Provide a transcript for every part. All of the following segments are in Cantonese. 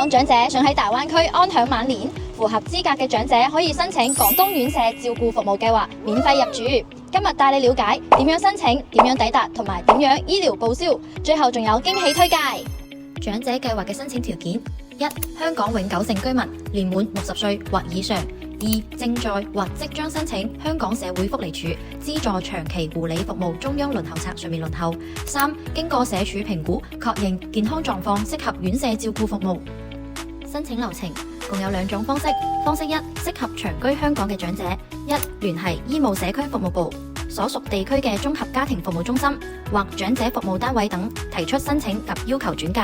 港長者想喺大灣區安享晚年，符合資格嘅長者可以申請廣東院舍照顧服務計劃，免費入住。今日帶你了解點樣申請、點樣抵達同埋點樣醫療報銷，最後仲有驚喜推介。長者計劃嘅申請條件：一、香港永久性居民，年滿60歲或以上；二、正在或即將申請香港社會福利署資助長期護理服務中央輪候冊上面輪候；三、經過社署評估確認健康狀況適合院舍照顧服務。申請流程共有兩種方式。方式一，適合長居香港嘅長者，一、聯繫醫務社區服務部所屬地區嘅綜合家庭服務中心或長者服務單位等提出申請及要求轉介；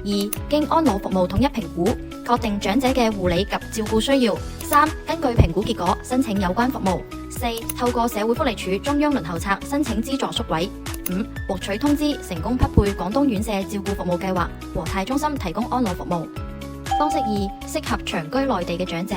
二、經安老服務統一評估，確定長者嘅護理及照顧需要；三、根據評估結果申請有關服務；四、透過社會福利署中央輪候冊申請資助宿位；五、獲取通知成功匹配廣東院舍照顧服務計劃和泰中心提供安老服務。方式二，適合長居內地嘅長者，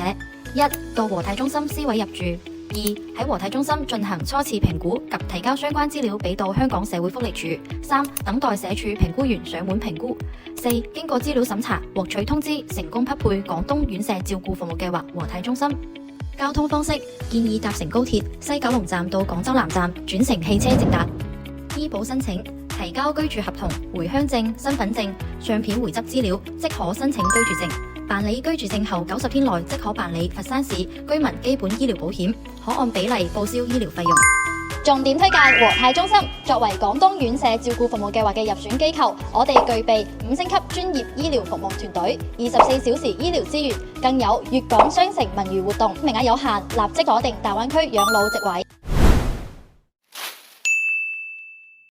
一、到和泰中心司委入住；二、喺和泰中心進行初次評估及提交相關資料俾到香港社會福利署；三、等待社署評估員上門評估；四、經過資料審查獲取通知成功匹配廣東院舍照顧服務計劃和泰中心。交通方式建議搭乘高鐵西九龍站到廣州南站，轉乘汽車直達。醫保申請提交居住合同、回鄉證、身份證、相片回執資料，即可申請居住證。辦理居住證後90天內即可辦理佛山市居民基本醫療保險，可按比例報銷醫療費用。重點推介和泰中心，作為廣東院舍照顧服務計劃嘅入選機構，我哋具備5星級專業醫療服務團隊、24小時醫療資源，更有粵港雙城文娛活動，名額有限，立即鎖定大灣區養老席位。